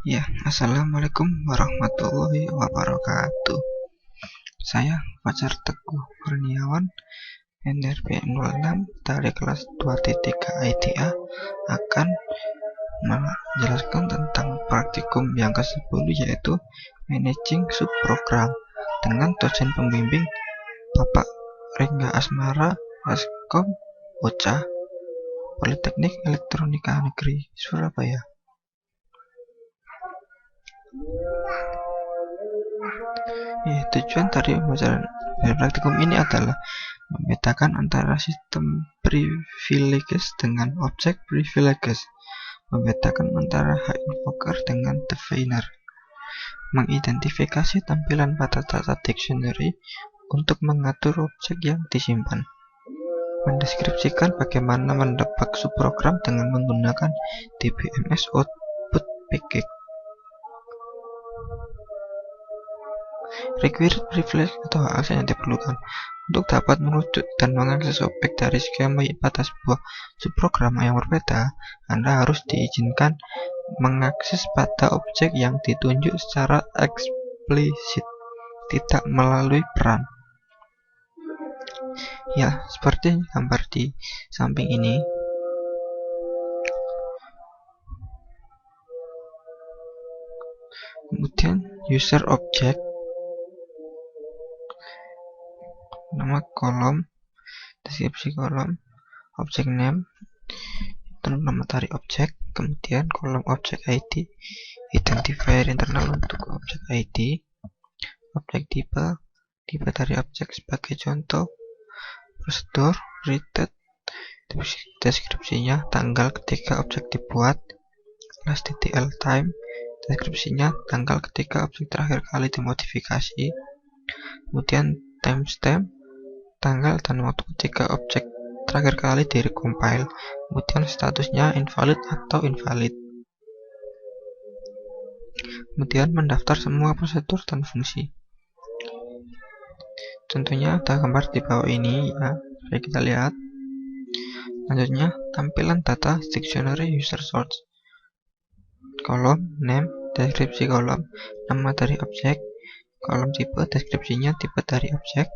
Ya, Assalamualaikum warahmatullahi wabarakatuh. Saya Fajar Teguh Kurniawan, NRP 06 dari kelas 2.3 ITA akan menjelaskan tentang praktikum yang ke-10, yaitu Managing Subprogram, dengan dosen pembimbing Bapak Rengga Asmara, Eskom Bocah, Politeknik Elektronika Negeri Surabaya. Tujuan dari pembelajaran praktikum ini adalah membedakan antara sistem privileges dengan objek privileges, membedakan antara high invoker dengan definer, mengidentifikasi tampilan pada data dictionary untuk mengatur objek yang disimpan, mendeskripsikan bagaimana mendebug subprogram dengan menggunakan DBMS Output Package, required privilege atau hak akses yang diperlukan. Untuk dapat merujuk dan mengakses objek dari skema pada sebuah subprogram yang berbeda, Anda harus diizinkan mengakses pada objek yang ditunjuk secara eksplisit, tidak melalui peran. Ya, seperti gambar di samping ini. Kemudian user object, nama kolom, deskripsi kolom, object name, itu nama dari objek, kemudian kolom objek ID, identifier internal untuk objek ID, objek tipe dari objek sebagai contoh, prosedur, return, deskripsinya, tanggal ketika objek dibuat, last TTL time, deskripsinya, tanggal ketika objek terakhir kali dimodifikasi, kemudian timestamp, tanggal dan waktu ketika objek terakhir kali direcompile, kemudian statusnya invalid atau invalid. Kemudian mendaftar semua prosedur dan fungsi. Contohnya ada gambar di bawah ini ya, supaya kita lihat. Selanjutnya tampilan data dictionary user source, kolom name, deskripsi kolom, nama dari objek, kolom tipe, deskripsinya tipe dari objek,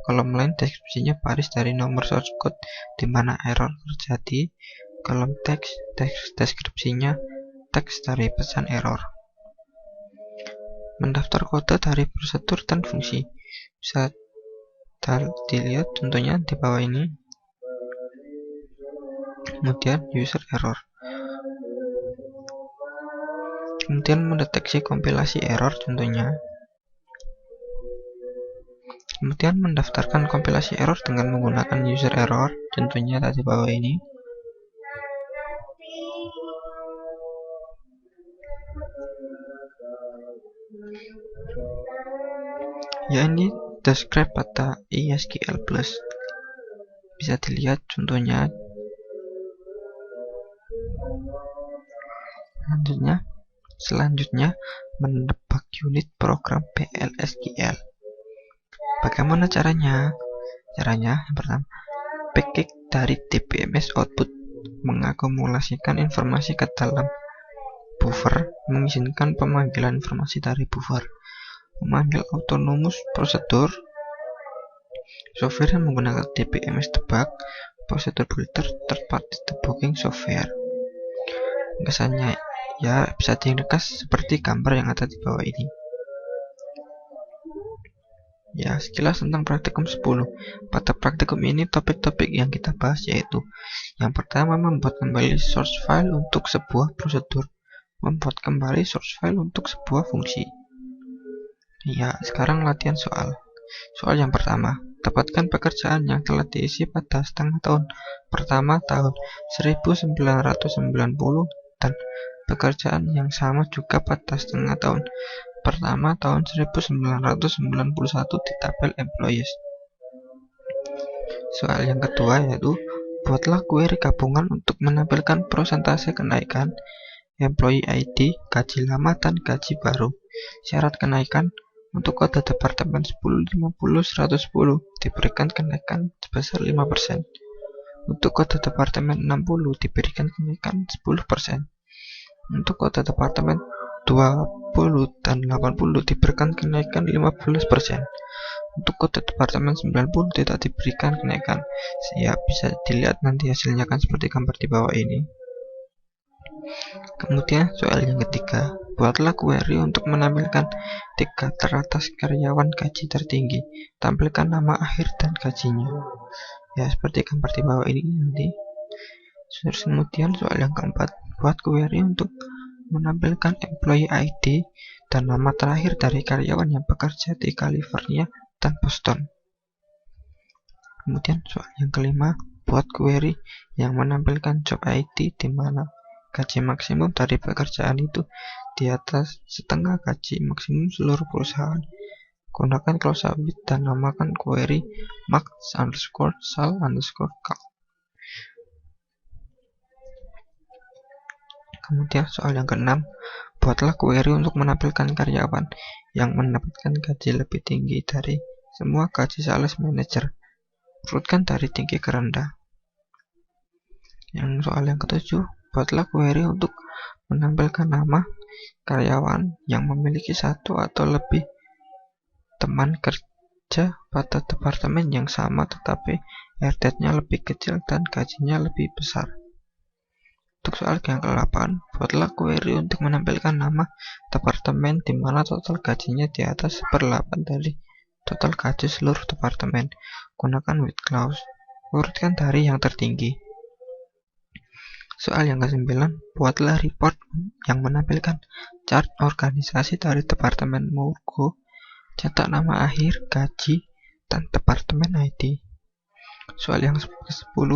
kolom line, deskripsinya baris dari nomor source code di mana error terjadi, kolom teks, deskripsinya teks dari pesan error. Mendaftar kode dari prosedur dan fungsi, bisa dilihat contohnya di bawah ini. Kemudian user error, kemudian mendeteksi kompilasi error contohnya. Kemudian mendaftarkan kompilasi error dengan menggunakan user error, contohnya tadi bawah ini. Ya, ini describe pada ISQL+. Bisa dilihat contohnya. Selanjutnya mendebug unit program PLSQL. Bagaimana caranya? Caranya yang pertama, package dari DBMS output mengakumulasikan informasi ke dalam buffer, mengizinkan pemanggilan informasi dari buffer, memanggil autonomous prosedur, software yang menggunakan DBMS debug, prosedur builder, third party debugging software. Kesannya ya bisa diringkas seperti gambar yang ada di bawah ini. Ya, sekilas tentang praktikum 10. Pada praktikum ini topik-topik yang kita bahas yaitu yang pertama, membuat kembali source file untuk sebuah prosedur, membuat kembali source file untuk sebuah fungsi. Ya, sekarang latihan soal. Soal yang pertama, dapatkan pekerjaan yang telah diisi pada setengah tahun pertama tahun 1990 dan pekerjaan yang sama juga pada setengah tahun pertama tahun 1991 di tabel employees. Soal yang kedua yaitu buatlah query gabungan untuk menampilkan persentase kenaikan employee ID, gaji lama dan gaji baru. Syarat kenaikan untuk kode departemen 10, 50, 110 diberikan kenaikan sebesar 5%. Untuk kode departemen 60 diberikan kenaikan 10%. Untuk kode departemen 20 dan 80 diberikan kenaikan 15%. Untuk kode departemen 90 tidak diberikan kenaikan. Ya, bisa dilihat nanti hasilnya kan seperti gambar di bawah ini. Kemudian soal yang ketiga, buatlah query untuk menampilkan 3 teratas karyawan gaji tertinggi. Tampilkan nama akhir dan gajinya. Ya, seperti gambar di bawah ini nanti. Terus kemudian soal yang keempat, buat query untuk menampilkan employee ID dan nama terakhir dari karyawan yang bekerja di California dan Boston. Kemudian soal yang kelima, buat query yang menampilkan job ID di mana gaji maksimum dari pekerjaan itu di atas setengah gaji maksimum seluruh perusahaan. Gunakan close with dan namakan query max_sal_cal. Kemudian soal yang keenam, buatlah query untuk menampilkan karyawan yang mendapatkan gaji lebih tinggi dari semua gaji sales manager. Urutkan dari tinggi ke rendah. Yang soal yang ketujuh, buatlah query untuk menampilkan nama karyawan yang memiliki satu atau lebih teman kerja pada departemen yang sama tetapi RT-nya lebih kecil dan gajinya lebih besar. Untuk soal yang ke-8, buatlah query untuk menampilkan nama departemen di mana total gajinya di atas 1/8 dari total gaji seluruh departemen. Gunakan with clause. Urutkan dari yang tertinggi. Soal yang ke-9, buatlah report yang menampilkan chart organisasi dari departemen Murgo, cetak nama akhir, gaji, dan departemen ID. Soal yang ke-10,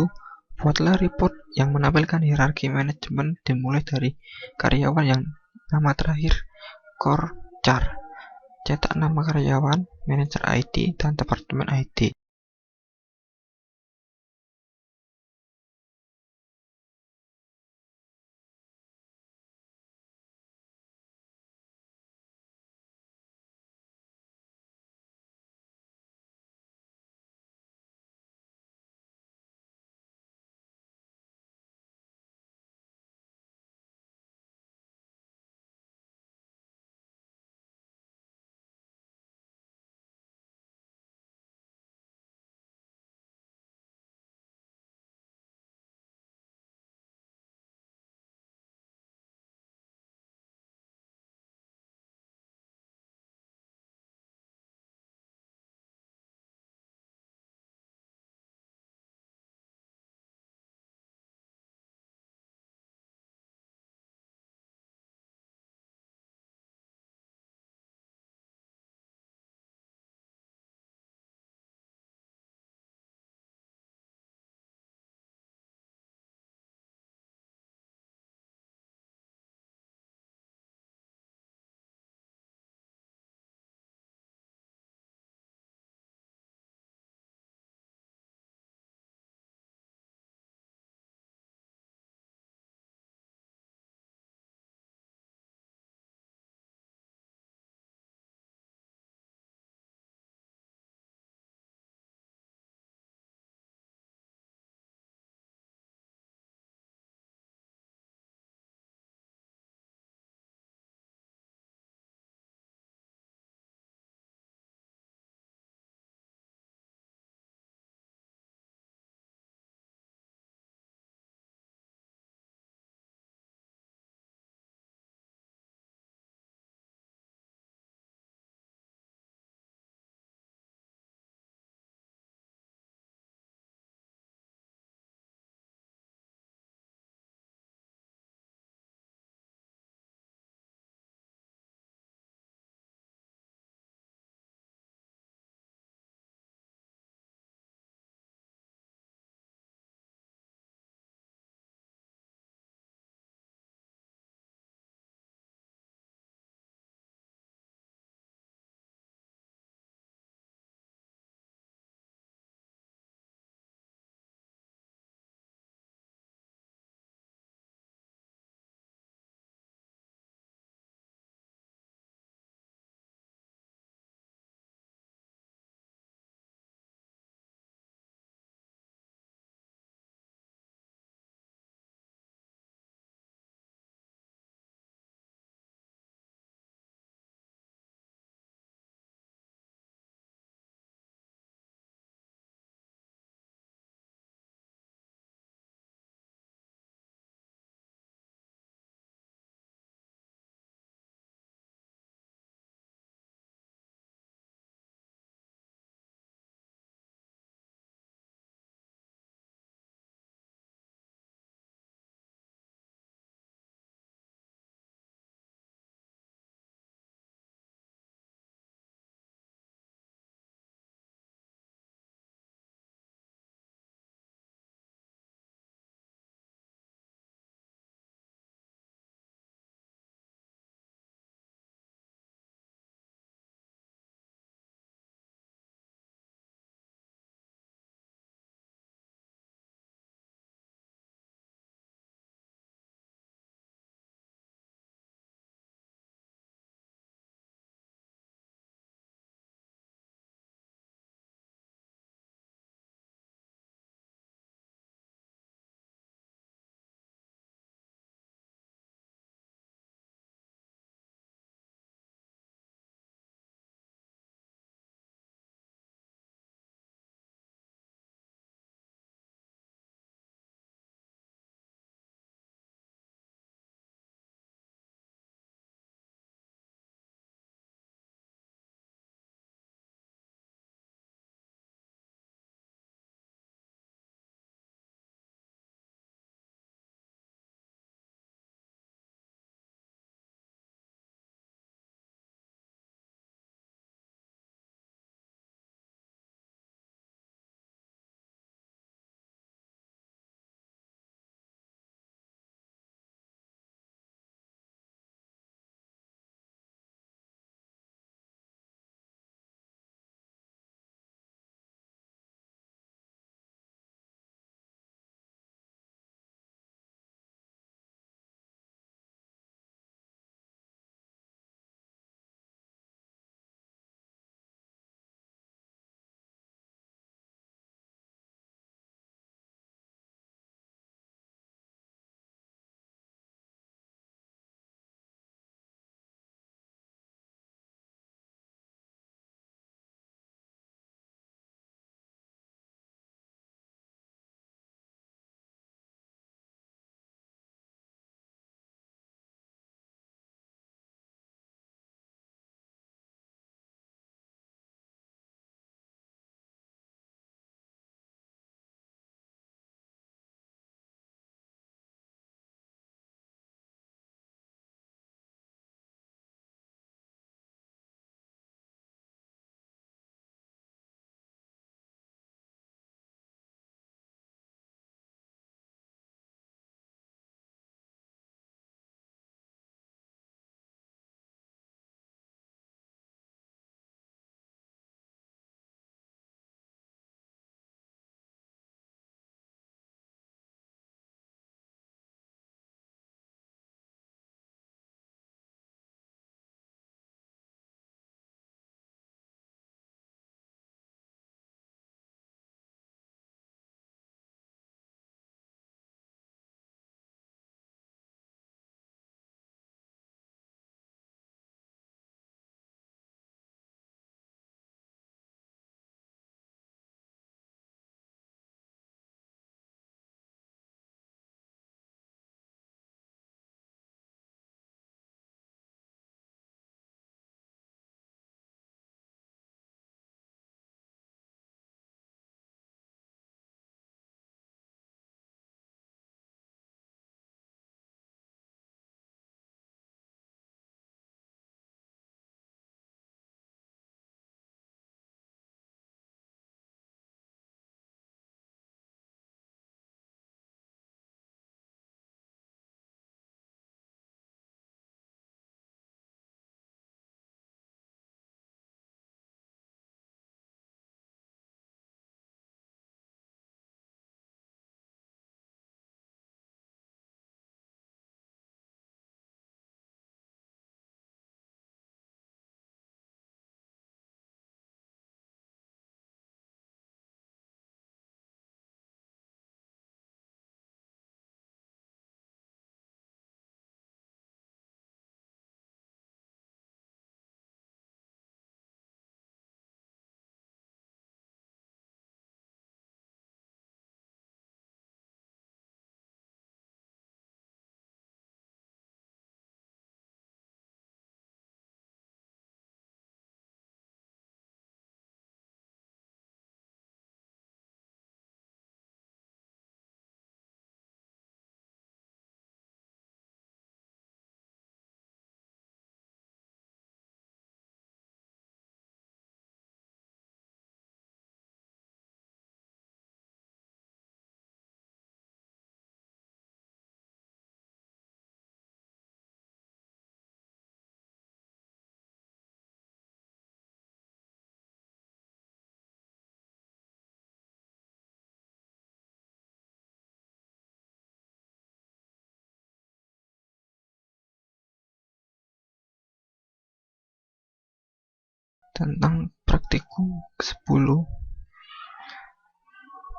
buatlah report yang menampilkan hierarki manajemen dimulai dari karyawan yang nama terakhir core char. Cetak nama karyawan, manager ID, dan departemen ID. tentang praktikum ke-10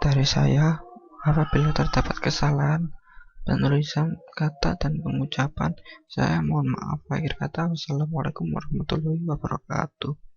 dari saya. Apabila terdapat kesalahan penulisan kata dan pengucapan, saya mohon maaf. Akhir kata, wassalamualaikum warahmatullahi wabarakatuh.